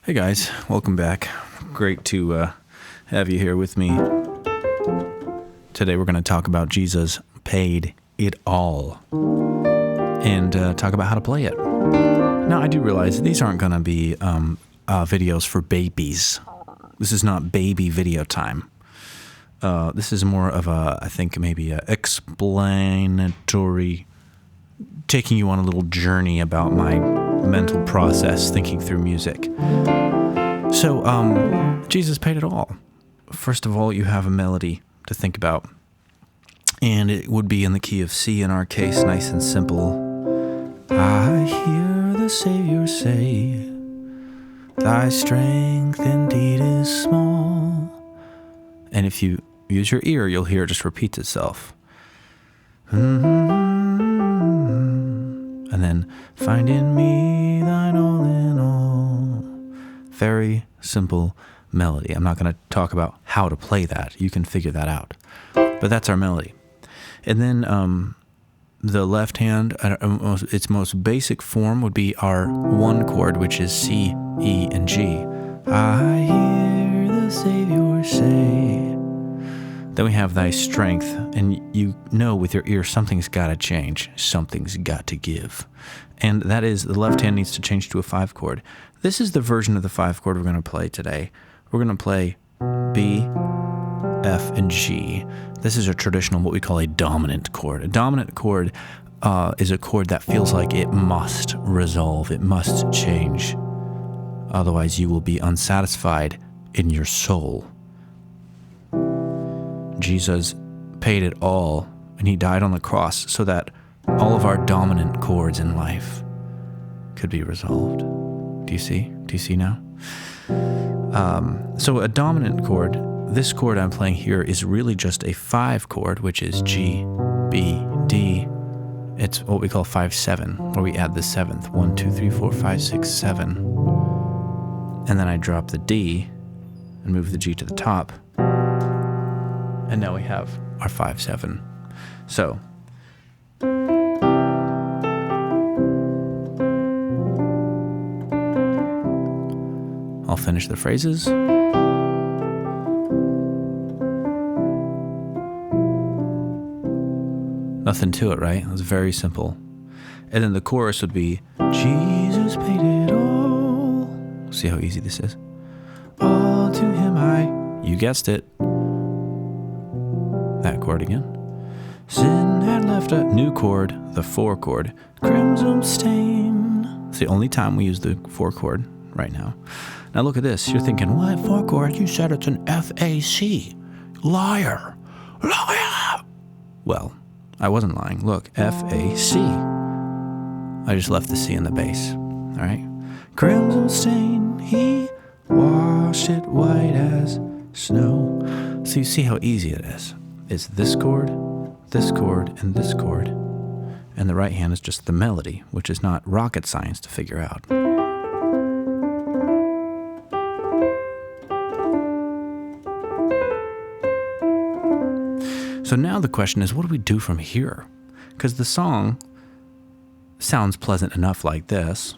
Hey guys, welcome back. Great to have you here with me. Today we're going to talk about Jesus paid it all and talk about how to play it. Now I do realize these aren't going to be videos for babies. This is not baby video time. This is more of I think maybe a explanatory, taking you on a little journey about my mental process thinking through music. So, Jesus paid it all. First of all, you have a melody to think about, and it would be in the key of C in our case, nice and simple. I hear the Savior say, thy strength indeed is small. And if you use your ear, you'll hear it just repeats itself. And then, find in me thine all in all. Very simple melody. I'm not going to talk about how to play that. You can figure that out. But that's our melody. And then the left hand, its most basic form would be our one chord, which is C, E, and G. I hear the Savior say. Then we have thy strength, and you know with your ear something's got to change, something's got to give. And that is, the left hand needs to change to a 5 chord. This is the version of the 5 chord we're going to play today. We're going to play B, F, and G. This is a traditional, what we call a dominant chord. A dominant chord is a chord that feels like it must resolve, it must change. Otherwise you will be unsatisfied in your soul. Jesus paid it all, and he died on the cross so that all of our dominant chords in life could be resolved. Do you see? Do you see now? So a dominant chord, this chord I'm playing here is really just a 5 chord, which is G, B, D. It's what we call 5-7, where we add the 7th. 1, 2, 3, 4, 5, 6, 7. And then I drop the D and move the G to the top. And now we have our 5-7. So, I'll finish the phrases. Nothing to it, right? It was very simple. And then the chorus would be, Jesus paid it all. See how easy this is? All to him you guessed it. That chord again. Sin had left a new chord, the 4 chord, crimson stain. It's the only time we use the 4 chord right now. Now look at this. You're thinking, what 4 chord? You said it's an F-A-C. Liar. Liar. Well, I wasn't lying. Look, F-A-C. I just left the C in the bass. All right? Crimson stain, he washed it white as snow. So you see how easy it is. It's this chord, and this chord. And the right hand is just the melody, which is not rocket science to figure out. So now the question is, what do we do from here? Because the song sounds pleasant enough like this.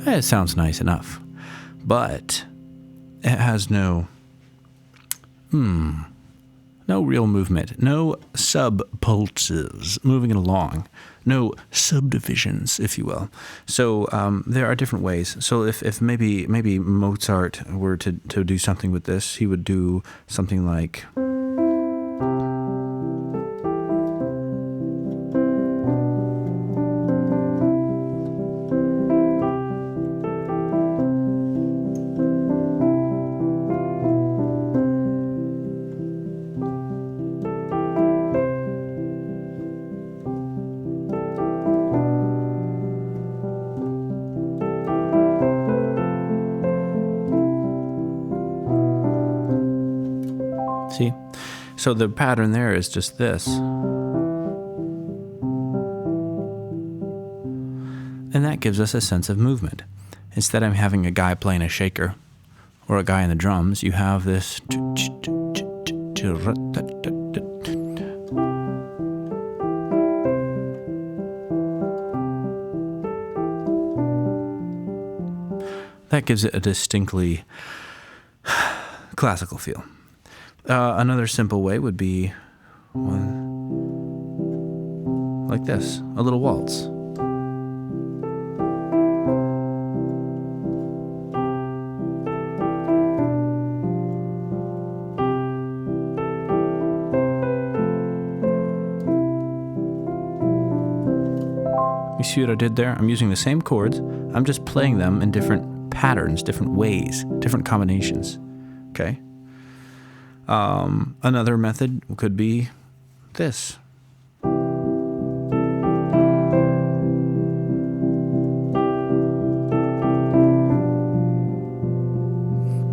It sounds nice enough, but it has no real movement, no sub-pulses moving it along, no subdivisions, if you will. So there are different ways. So if maybe Mozart were to do something with this, he would do something like... See? So the pattern there is just this. And that gives us a sense of movement. Instead of having a guy playing a shaker or a guy in the drums, you have this. That gives it a distinctly classical feel. Another simple way would be one like this, a little waltz. You see what I did there? I'm using the same chords. I'm just playing them in different patterns, different ways, different combinations. Okay? Another method could be this. A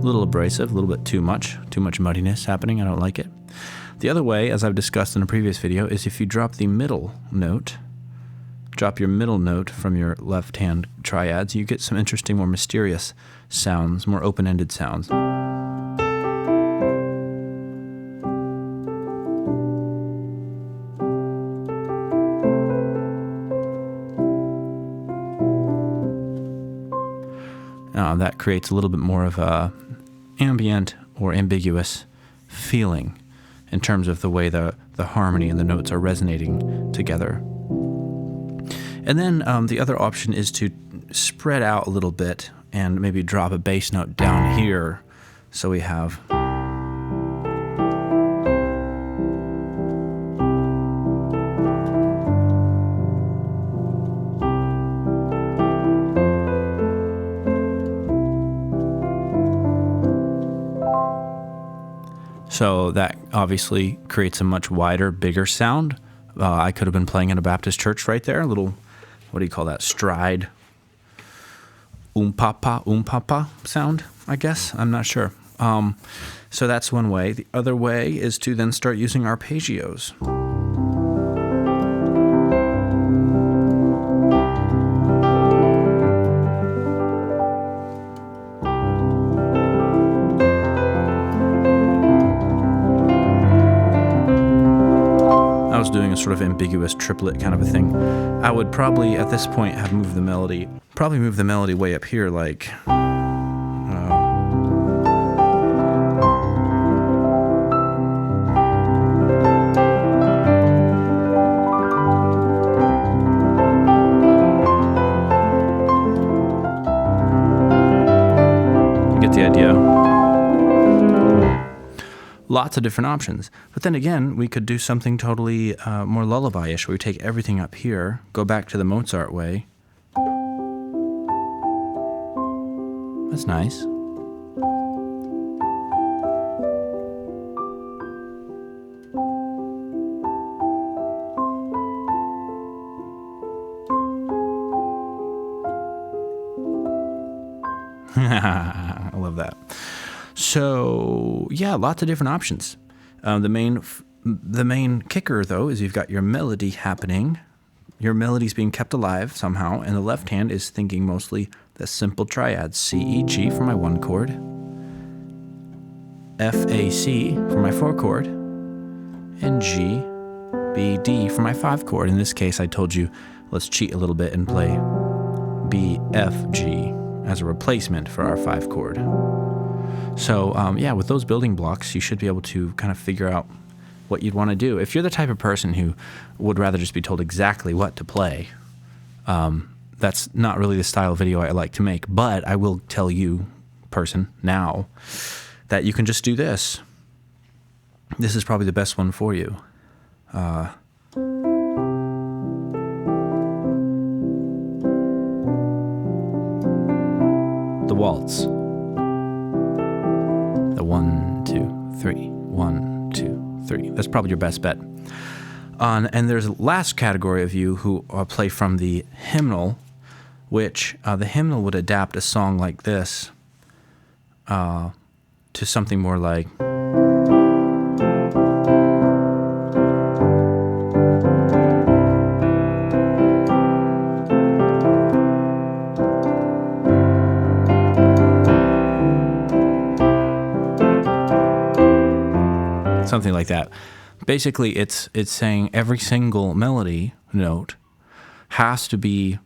little abrasive, a little bit too much muddiness happening. I don't like it. The other way, as I've discussed in a previous video, is if you drop the middle note, drop your middle note from your left-hand triads, you get some interesting, more mysterious sounds, more open-ended sounds. That creates a little bit more of a ambient or ambiguous feeling in terms of the way the harmony and the notes are resonating together. And then the other option is to spread out a little bit and maybe drop a bass note down here. So we have. So that obviously creates a much wider, bigger sound. I could have been playing in a Baptist church right there, a little, what do you call that, stride, papa sound, I guess. I'm not sure. So that's one way. The other way is to then start using arpeggios. Doing a sort of ambiguous triplet kind of a thing. I would probably at this point have moved the melody way up here, like you get the idea. Lots of different options. But then again, we could do something totally more lullaby-ish, where we take everything up here, go back to the Mozart way. That's nice. I love that. So yeah, lots of different options. The main kicker, though, is you've got your melody happening. Your melody's being kept alive somehow, and the left hand is thinking mostly the simple triads: C, E, G for my 1 chord, F, A, C for my 4 chord, and G, B, D for my 5 chord. In this case, I told you, let's cheat a little bit and play B, F, G as a replacement for our 5 chord. So yeah, with those building blocks, you should be able to kind of figure out what you'd want to do. If you're the type of person who would rather just be told exactly what to play, that's not really the style of video I like to make. But I will tell you, person, now, that you can just do this. This is probably the best one for you. The waltz. The 1, 2, 3, 1, 2, 3. That's probably your best bet. And there's a last category of you who play from the hymnal, which the hymnal would adapt a song like this to something more like. something like that. Basically, it's saying every single melody note has to be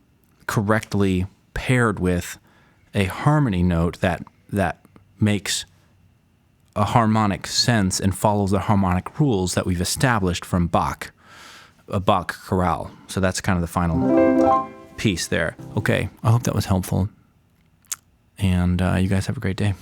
correctly paired with a harmony note that makes a harmonic sense and follows the harmonic rules that we've established from Bach, a Bach chorale. So that's kind of the final piece there. Okay, I hope that was helpful, and you guys have a great day.